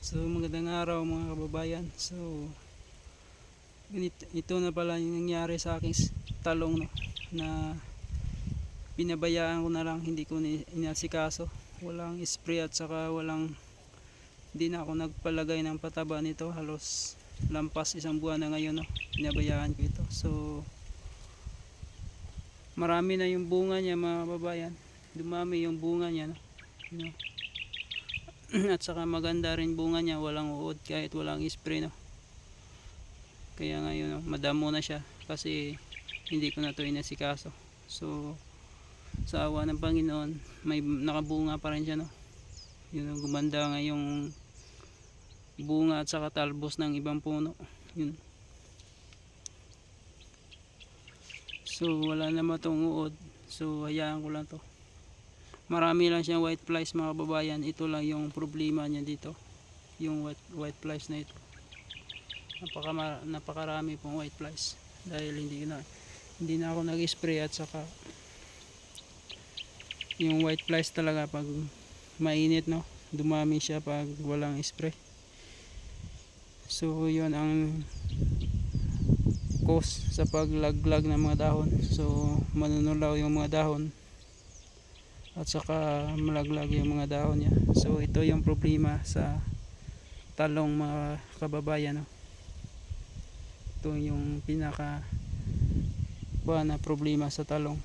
So magandang araw mga kababayan. So ito na pala yung nangyari sa aking talong, no, na pinabayaan ko na lang, hindi ko inasikaso. Walang spray at saka hindi na ako nagpalagay ng pataba nito. Halos lampas isang buwan na ngayon, no, pinabayaan ko ito. So marami na yung bunga niya mga kababayan. Dumami yung bunga niya, no? At saka maganda rin bunga niya, walang uod kahit walang spray, no. Kaya ngayon, no, madamo na siya kasi hindi ko na to inasikaso. So sa awa ng Panginoon, may nakabunga pa rin siya, no. Yun, gumanda ngayong bunga at saka talbos ng ibang puno. Yun. So wala naman tong uod. So hayaan ko lang to. Marami lang siyang white flies mga kababayan. Ito lang yung problema niya dito, yung white flies na ito. Napakarami pong white flies dahil hindi na ako nag-spray. At saka yung white flies talaga pag mainit, no, dumami siya pag walang spray. So yun ang cause sa paglaglag ng mga dahon. So manunulaw yung mga dahon at saka malaglag yung mga dahon niya. So ito yung problema sa talong mga kababayan, no? Ito yung pinaka na problema sa talong.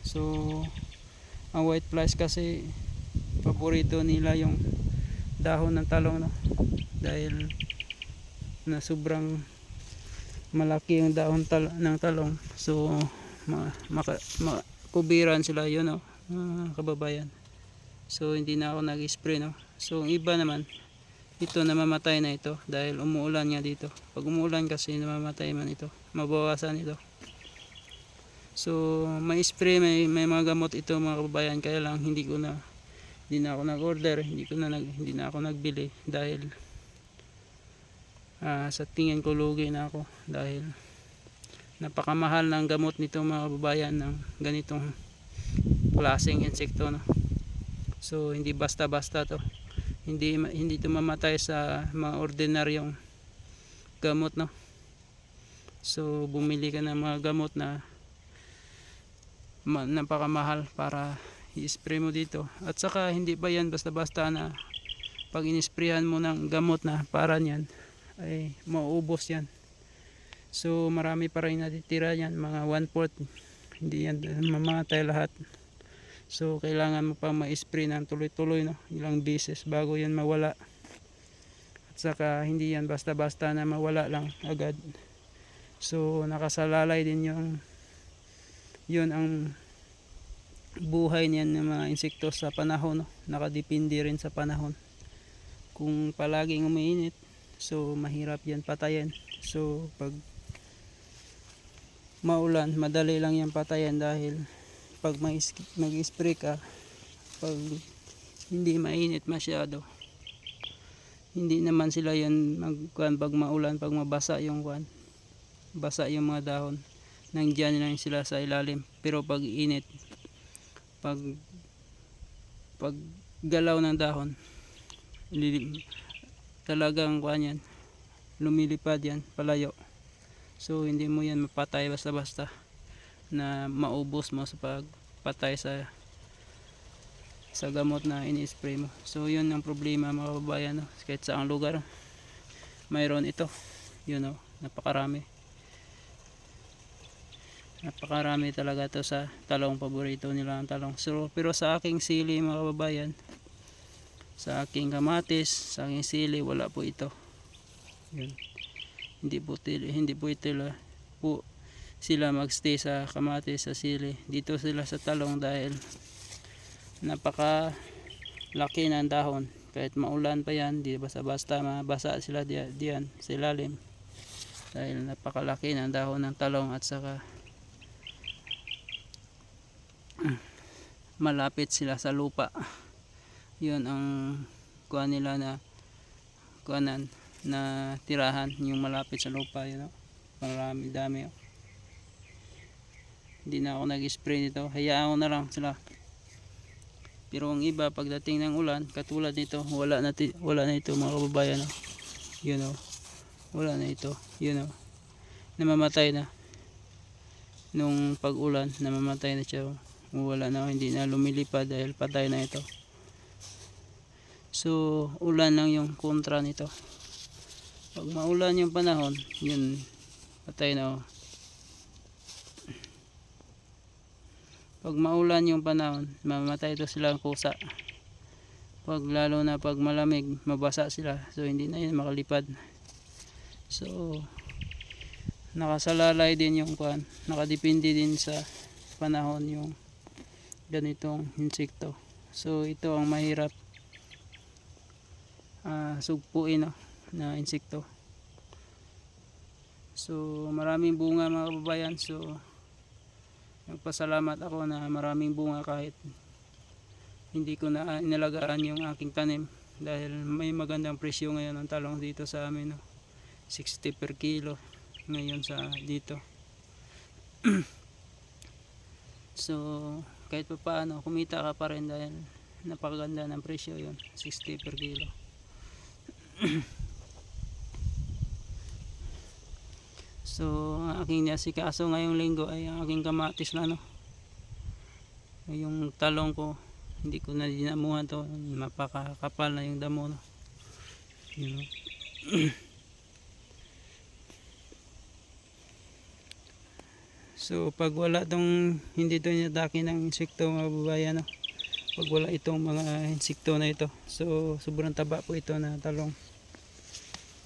So ang white flies kasi paborito nila yung dahon ng talong, no? Dahil na sobrang malaki yung dahon ng talong. So kubiran sila yun, no, kababayan. So hindi na ako nag-spray, no. So ang iba naman, ito namamatay na ito dahil umuulan nga dito. Pag umuulan kasi namamatay man ito, mabawasan ito. So may spray, may mga gamot ito mga kababayan, kaya lang hindi na ako nag-order, hindi na ako nagbili dahil sa tingin ko lugi na ako dahil napakamahal ng gamot nito mga kababayan, ng ganitong klaseng insekto, no. So hindi basta-basta to. Hindi to mamatay sa mga ordinaryong gamot, no. So bumili ka ng mga gamot na napakamahal para i-spray mo dito. At saka hindi pa yan basta-basta na pag inisprayan mo ng gamot na para niyan ay mauubos yan. So marami pa rin natitira yan, mga 1/4. Hindi yan mamatay lahat. So kailangan mo pa ma-spray ng tuloy-tuloy, no, ilang beses bago yan mawala. At saka hindi yan basta-basta na mawala lang agad. So nakasalalay din yun ang buhay niyan ng mga insekto sa panahon, no? Nakadepende rin sa panahon. Kung palaging umiinit, so mahirap yan patayin. So pag maulan, madali lang yan patayin dahil pag mag-spray ka, pag hindi mainit masyado, hindi naman sila yan pag maulan, pag mabasa basa yung mga dahon, nandiyan lang sila sa ilalim. Pero pag init, pag galaw ng dahon, talagang yan, lumilipad yan palayo. So hindi mo yan mapatay basta-basta na maubos mo sa pagpatay sa gamot na ini-spray mo. So yun ang problema mga kababayan, no? Kahit saang lugar mayroon ito, yun, no? Napakarami talaga to sa talong. Paborito nila ang talong. So pero sa aking sili mga kababayan, sa aking kamatis, sa aking sili, wala po ito. Yun. Hindi po sila magstay sa kamatis, sa sili. Dito sila sa talong dahil napaka laki ng dahon. Kahit maulan pa yan, di basta-basta mabasa sila diyan sa ilalim dahil napakalaki ng dahon ng talong. At saka malapit sila sa lupa. Yun ang kuha nila na kuhanan na tirahan, yung malapit sa lupa, yun, no? Marami, dami, oh. Hindi na ako nag-spray nito, hayaan ko na lang sila Pero ang iba pagdating ng ulan katulad nito, wala na ito mga kababayan, no? Yun know, wala na ito, yun know, namamatay na nung pag-ulan, namamatay na siya, wala na, hindi na lumilipad dahil patay na ito. So ulan lang yung kontra nito. Pag maulan yung panahon, yun patay na. Pag maulan yung panahon, mamatay ito silang kusa. Pag lalo na pag malamig, mabasa sila, so hindi na yun makalipad. So nakasalalay din yung kuan, nakadepende din sa panahon yung ganitong insekto. So ito ang mahirap sugpuin, no, na insekto. So maraming bunga mga kababayan. So nagpasalamat ako na maraming bunga kahit hindi ko na inalagaan yung aking tanim, dahil may magandang presyo ngayon ang talong dito sa amin, no? 60 per kilo ngayon sa dito. So kahit pa paano kumita ka pa rin dahil napakaganda ng presyo yun, 60 per kilo. So ang aking nasikaso ngayong linggo ay ang aking kamatis na, no? Yung talong ko hindi ko na dinamuhan to, mapakakapal na yung damo, no? You know? So pag wala tong, hindi to inatake ng insekto mga babayan, no? Pag wala itong mga insekto na ito, so sobrang taba po ito na talong.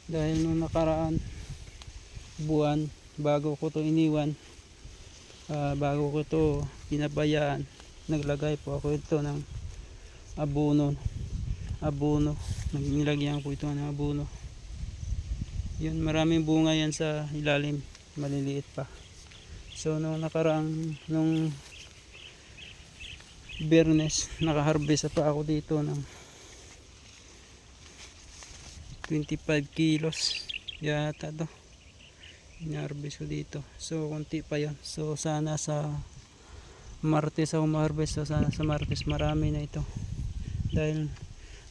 Dahil nung nakaraan buwan bago ko to iniwan, bago ko to pinabayaan, naglagay po ako ito ng abono, nilagyan ko ito ng abono. Yun, maraming bunga yan sa ilalim, maliliit pa. So nung nakaraang, nung Biyernes, nakaharvest pa ako dito ng 25 kilos yata to, inarvest ko dito. So konti pa yon, so sana sa Martes ako ma-harvest. So sana sa Martes marami na ito, dahil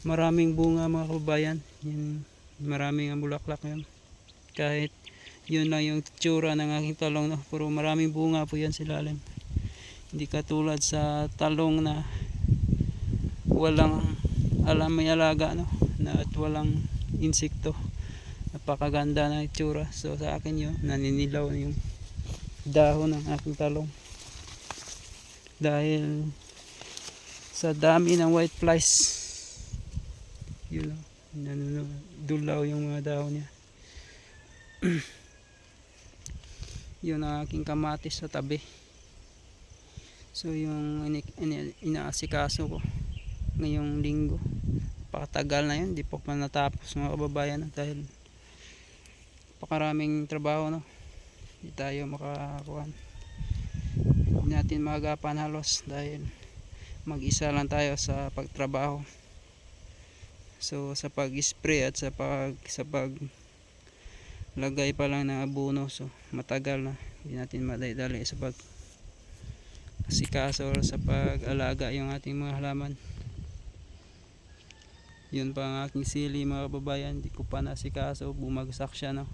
maraming bunga mga kababayan. Yun, maraming ang bulaklak yun. Kahit yun lang yung tsura ng aking talong, no? Pero maraming bunga po yan sa ilalim. Hindi katulad sa talong na walang may alaga, no? Na at walang insekto, napakaganda ng itsura. So sa akin yun, naninilaw yung dahon ng aking talong dahil sa dami ng white flies. Yun, dulaw yung mga dahon niya. Yun ang aking kamatis sa tabi. So yung inaasikaso ko ngayong linggo, pakatagal na yun, di pa pa natapos mga kababayan, dahil pakaraming trabaho, no? Hindi tayo makakuhan, hindi natin maagapan halos dahil mag-isa lang tayo sa pagtrabaho. So sa pag-spray at sa paglagay pa lang ng abono, so matagal na, hindi natin madali sa pag-asikaso sa pag-alaga yung ating mga halaman. Yun pa ang aking sili mga kababayan, hindi ko pa nasikaso, bumagsak siya, no?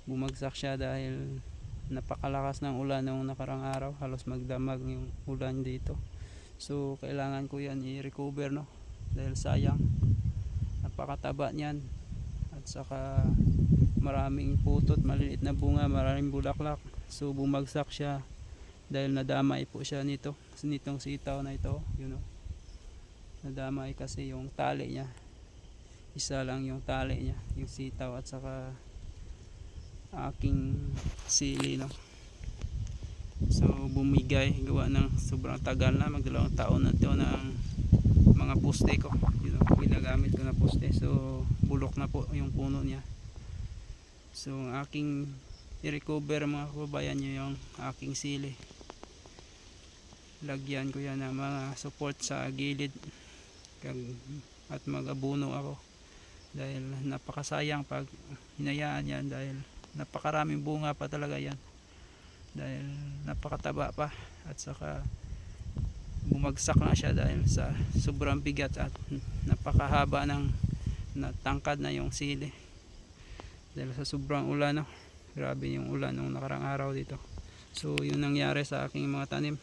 Bumagsak siya dahil napakalakas ng ulan nung nakarang araw, halos magdamag yung ulan dito. So kailangan ko yan i-recover, no? Dahil sayang, napakataba niyan, at saka maraming putot, maliliit na bunga, maraming bulaklak. So bumagsak siya dahil nadamay po siya nitong sitaw na ito, you know. Nadamay kasi yung tali niya, isa lang yung tali niya, yung sitaw at saka aking sili, no? So bumigay, gawa ng sobrang tagal na, magdalawang taon na ito ng mga poste ko, you know, ginagamit ko na poste. So bulok na po yung puno niya. So ang aking i-recover mga kababayan nyo, yung aking sili, lagyan ko yan ng mga support sa gilid at mag-abuno ako, dahil napakasayang pag hinayaan yan, dahil napakaraming bunga pa talaga yan, dahil napakataba pa, at saka bumagsak na siya dahil sa sobrang bigat at napakahaba ng natangkad na yung sili dahil sa sobrang ulan, no? Grabe yung ulan nung nakarang araw dito. So yun nangyari sa aking mga tanim.